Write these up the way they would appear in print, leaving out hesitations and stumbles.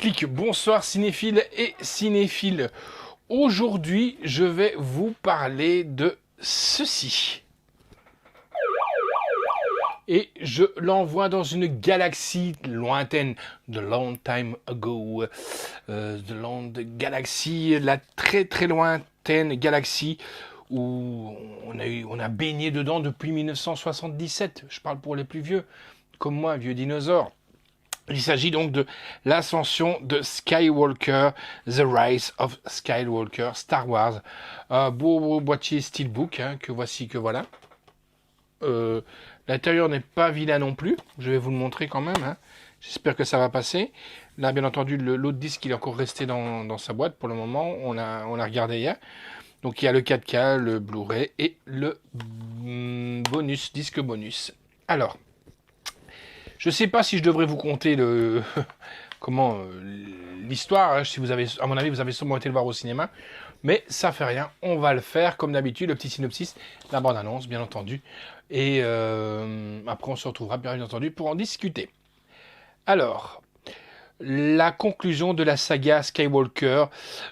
Déclic, bonsoir cinéphiles et cinéphiles. Aujourd'hui, je vais vous parler de ceci. Et je l'envoie dans une galaxie lointaine, the long time ago, the long galaxie, la très très lointaine galaxie où on a baigné dedans depuis 1977. Je parle pour les plus vieux, comme moi, vieux dinosaures. Il s'agit donc de l'ascension de Skywalker, The Rise of Skywalker, Star Wars. Un beau boîtier steelbook, que voici, que voilà. L'intérieur n'est pas vilain non plus. Je vais vous le montrer quand même. J'espère que ça va passer. Là, bien entendu, l'autre disque, il est encore resté dans sa boîte pour le moment. On l'a regardé hier. Donc, il y a le 4K, le Blu-ray et le bonus, disque bonus. Alors, je ne sais pas si je devrais vous conter l'histoire. Si vous avez, à mon avis, vous avez sûrement été le voir au cinéma. Mais ça fait rien. On va le faire comme d'habitude. Le petit synopsis, la bande-annonce, bien entendu. Et après, on se retrouvera bien entendu pour en discuter. Alors, la conclusion de la saga Skywalker,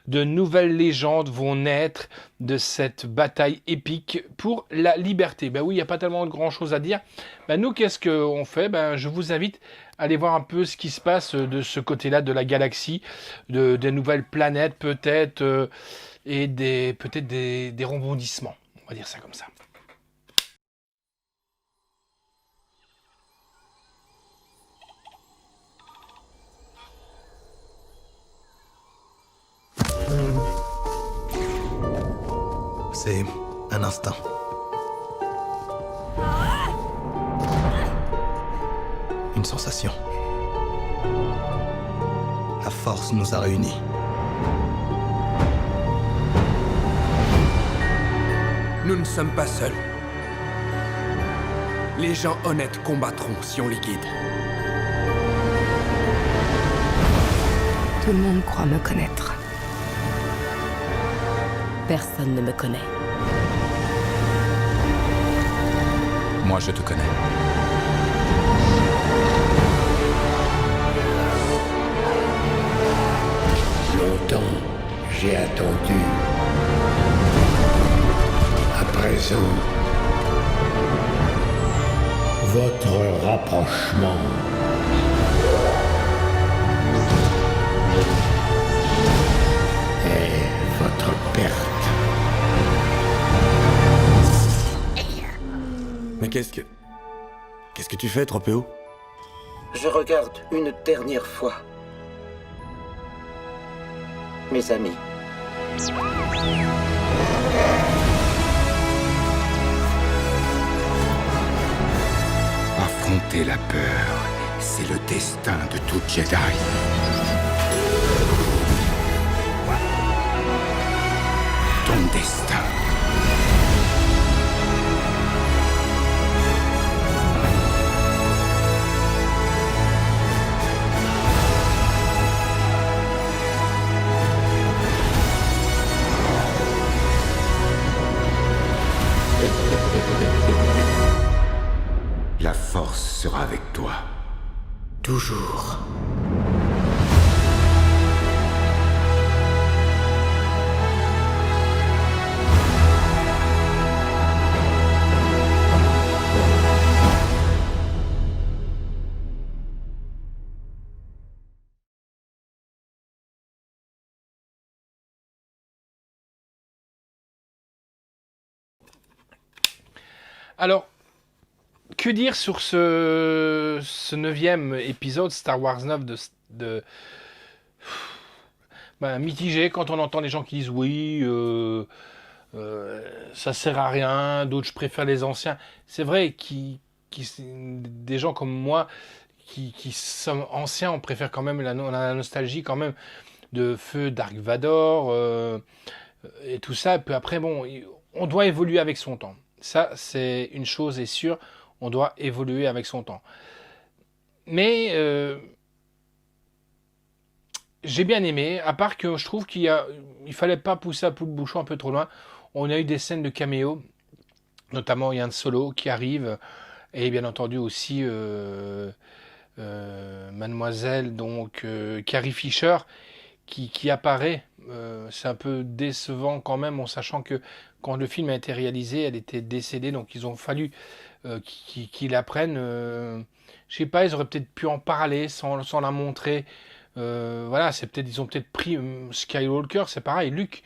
de nouvelles légendes vont naître de cette bataille épique pour la liberté. Ben oui, il n'y a pas tellement de grand chose à dire. Ben nous, qu'est-ce qu'on fait? Ben, je vous invite à aller voir un peu ce qui se passe de ce côté-là de la galaxie, des nouvelles planètes peut-être, et peut-être des rebondissements. On va dire ça comme ça. C'est un instinct. Une sensation. La force nous a réunis. Nous ne sommes pas seuls. Les gens honnêtes combattront si on les guide. Tout le monde croit me connaître. Personne ne me connaît. Moi, je te connais. Longtemps, j'ai attendu. À présent, votre rapprochement. Et votre perte. Mais qu'est-ce que tu fais, Tropéo? Je regarde une dernière fois mes amis. Affronter la peur, c'est le destin de tout Jedi. Ton destin. La force sera avec toi. Toujours. Alors, que dire sur ce 9e épisode Star Wars 9 mitigé quand on entend les gens qui disent oui, ça sert à rien, d'autres je préfère les anciens. C'est vrai, des gens comme moi qui sommes anciens, on préfère quand même, on a la nostalgie quand même de feu Dark Vador et tout ça. Puis après, bon, on doit évoluer avec son temps. Ça, c'est une chose est sûre, on doit évoluer avec son temps. Mais j'ai bien aimé, à part que je trouve il fallait pas pousser à bout de bouchon un peu trop loin. On a eu des scènes de caméo, notamment il y a un Solo qui arrive, et bien entendu aussi mademoiselle, donc Carrie Fisher, qui apparaît. C'est un peu décevant quand même, en sachant que quand le film a été réalisé, elle était décédée, donc ils ont fallu qu'ils apprennent. Je sais pas, ils auraient peut-être pu en parler sans la montrer. Voilà, c'est peut-être ils ont peut-être pris Skywalker, c'est pareil, Luke.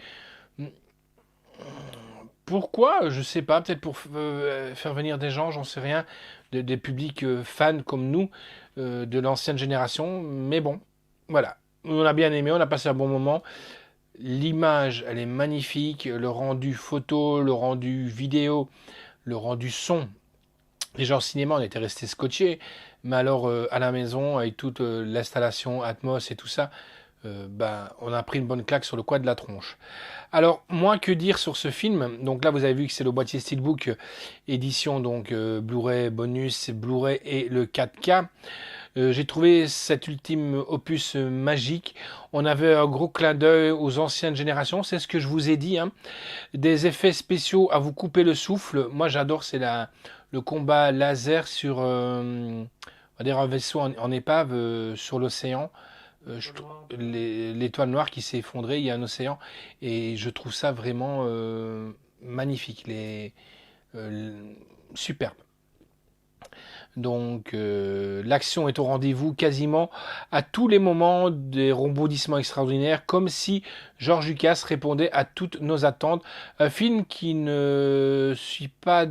Pourquoi? Je sais pas, peut-être pour faire venir des gens, j'en sais rien, des publics fans comme nous, de l'ancienne génération. Mais bon, voilà. On a bien aimé, on a passé un bon moment. L'image, elle est magnifique. Le rendu photo, le rendu vidéo, le rendu son. Déjà en cinéma, on était resté scotché, mais alors à la maison, avec toute l'installation Atmos et tout ça, ben, on a pris une bonne claque sur le coin de la tronche. Alors, moi, que dire sur ce film? Donc là, vous avez vu que c'est le boîtier Steelbook édition, donc Blu-ray bonus, Blu-ray et le 4K. J'ai trouvé cet ultime opus magique. On avait un gros clin d'œil aux anciennes générations, c'est ce que je vous ai dit, hein. Des effets spéciaux à vous couper le souffle. Moi, j'adore, c'est le combat laser sur on va dire un vaisseau en épave sur l'océan. L'étoile noire qui s'est effondrée, il y a un océan, et je trouve ça vraiment magnifique, superbe. Donc l'action est au rendez-vous quasiment à tous les moments, des rebondissements extraordinaires, comme si George Lucas répondait à toutes nos attentes. Un film qui ne suit pas,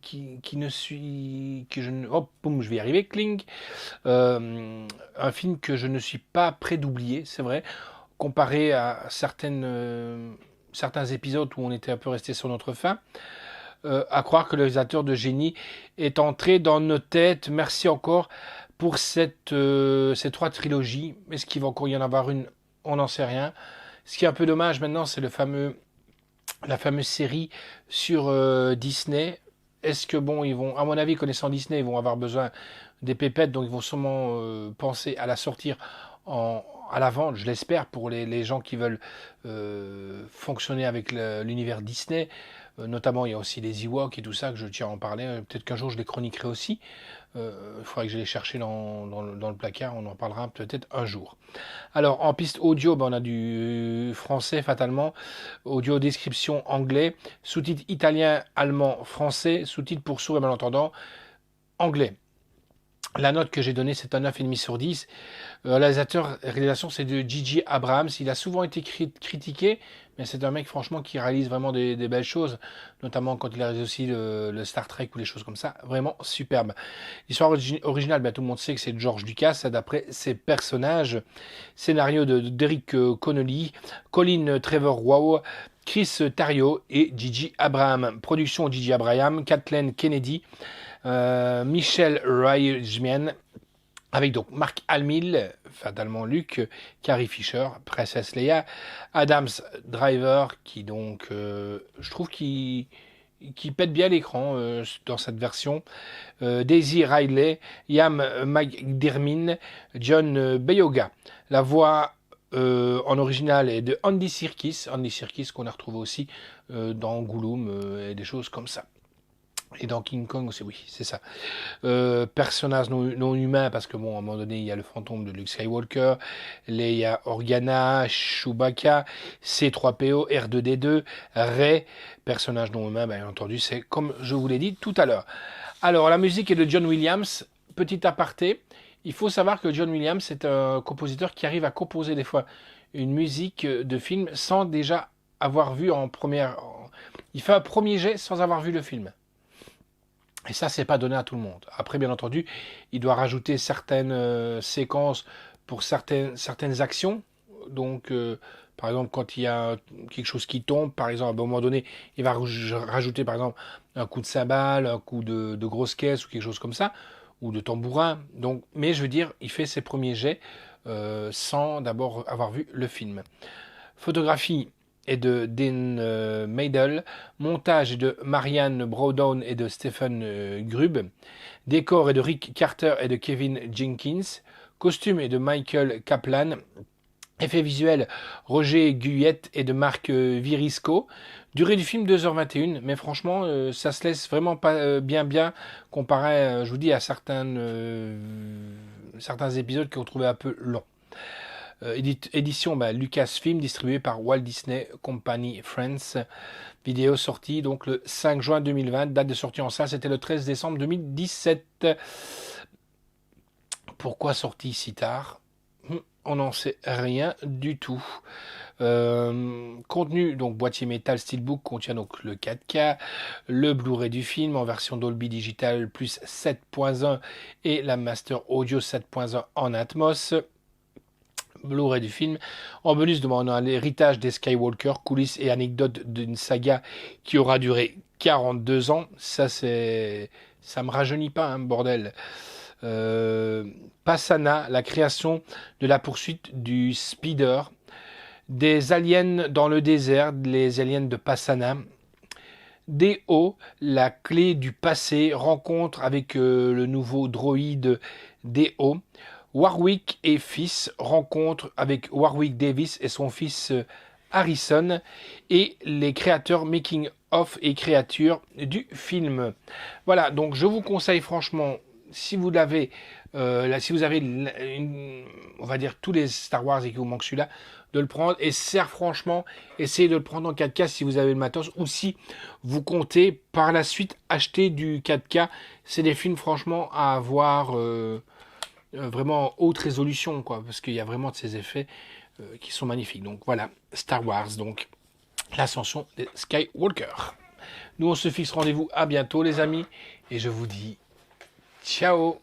qui ne suit, que je ne, oh, boum, je vais y arriver, cling. Un film que je ne suis pas prêt d'oublier, c'est vrai, comparé à certains épisodes où on était un peu resté sur notre faim. À croire que le réalisateur de génie est entré dans nos têtes. Merci encore pour ces 3 trilogies. Est-ce qu'il va encore y en avoir une? On n'en sait rien. Ce qui est un peu dommage maintenant, c'est la fameuse série sur Disney. Est-ce que bon, ils vont, à mon avis, connaissant Disney, ils vont avoir besoin des pépettes, donc ils vont sûrement penser à la sortir à la vente, je l'espère, pour les gens qui veulent fonctionner avec l'univers Disney. Notamment, il y a aussi les Ewoks et tout ça, que je tiens à en parler. Peut-être qu'un jour, je les chroniquerai aussi. Il faudrait que je les cherche dans le placard. On en parlera peut-être un jour. Alors, en piste audio, ben, on a du français, fatalement. Audio description anglais. Sous-titres italien, allemand, français. Sous-titres pour sourds et malentendants, anglais. La note que j'ai donnée, c'est un 9,5 sur 10. Réalisation, c'est de J.J. Abrams. Il a souvent été critiqué, mais c'est un mec, franchement, qui réalise vraiment des belles choses, notamment quand il a réalisé aussi le Star Trek ou les choses comme ça. Vraiment superbe. L'histoire originale, ben, tout le monde sait que c'est George Lucas, d'après ses personnages. Scénario de Derek Connolly, Colin Trevor Wow, Chris Terrio et J.J. Abrams. Production J.J. Abrams, Kathleen Kennedy, Michel Reisman, avec donc Mark Hamill, fatalement Luke, Carrie Fisher, Princess Leia, Adams Driver, qui donc, je trouve qui pète bien l'écran dans cette version, Daisy Ridley, Ian McDiarmid, John Boyega. La voix en original est de Andy Serkis qu'on a retrouvé aussi dans Gollum et des choses comme ça. Et dans King Kong aussi, oui, c'est ça. Personnage non humain, parce que bon, à un moment donné, il y a le fantôme de Luke Skywalker, Leia Organa, Chewbacca, C3PO, R2D2, Rey, personnage non humain, bien entendu, c'est comme je vous l'ai dit tout à l'heure. Alors, la musique est de John Williams. Petit aparté, il faut savoir que John Williams est un compositeur qui arrive à composer des fois une musique de film sans déjà avoir vu en première... Il fait un premier jet sans avoir vu le film. Et ça, c'est pas donné à tout le monde. Après, bien entendu, il doit rajouter certaines séquences pour certaines actions. Donc, par exemple, quand il y a quelque chose qui tombe, par exemple, à un moment donné, il va rajouter, par exemple, un coup de cymbale, un coup de grosse caisse ou quelque chose comme ça, ou de tambourin. Donc, mais je veux dire, il fait ses premiers jets sans d'abord avoir vu le film. Photographie est de Dean Meidel, montage est de Marianne Browdown et de Stephen Grub, décor est de Rick Carter et de Kevin Jenkins, costume est de Michael Kaplan, Effets visuels, Roger Guyette et de Marc Virisco. Durée du film 2h21, mais franchement, ça se laisse vraiment pas bien comparé, je vous dis, à certains épisodes qu'on trouvait un peu longs. Édition Lucasfilm, distribuée par Walt Disney Company France. Vidéo sortie donc le 5 juin 2020. Date de sortie en salle, c'était le 13 décembre 2017. Pourquoi sortie si tard ? On n'en sait rien du tout. Contenu, donc boîtier métal Steelbook contient donc le 4K, le Blu-ray du film en version Dolby Digital plus 7.1 et la Master Audio 7.1 en Atmos. Blu-ray du film. En bonus, on a l'héritage des Skywalker, coulisses et anecdotes d'une saga qui aura duré 42 ans. Ça me rajeunit pas, hein, bordel. Passana, la création de la poursuite du Speeder. Des aliens dans le désert, les aliens de Passana. D.O., la clé du passé, rencontre avec le nouveau droïde D.O. Warwick et fils, rencontre avec Warwick Davis et son fils Harrison, et les créateurs making of et créatures du film. Voilà, donc je vous conseille franchement, si vous avez on va dire tous les Star Wars et qu'il vous manque celui-là, de le prendre, et franchement, essayez de le prendre en 4K si vous avez le matos, ou si vous comptez par la suite acheter du 4K. C'est des films franchement à avoir vraiment haute résolution, quoi, parce qu'il y a vraiment de ces effets qui sont magnifiques. Donc voilà, Star Wars, donc l'ascension des Skywalker. Nous on se fixe rendez-vous à bientôt les amis, et je vous dis ciao.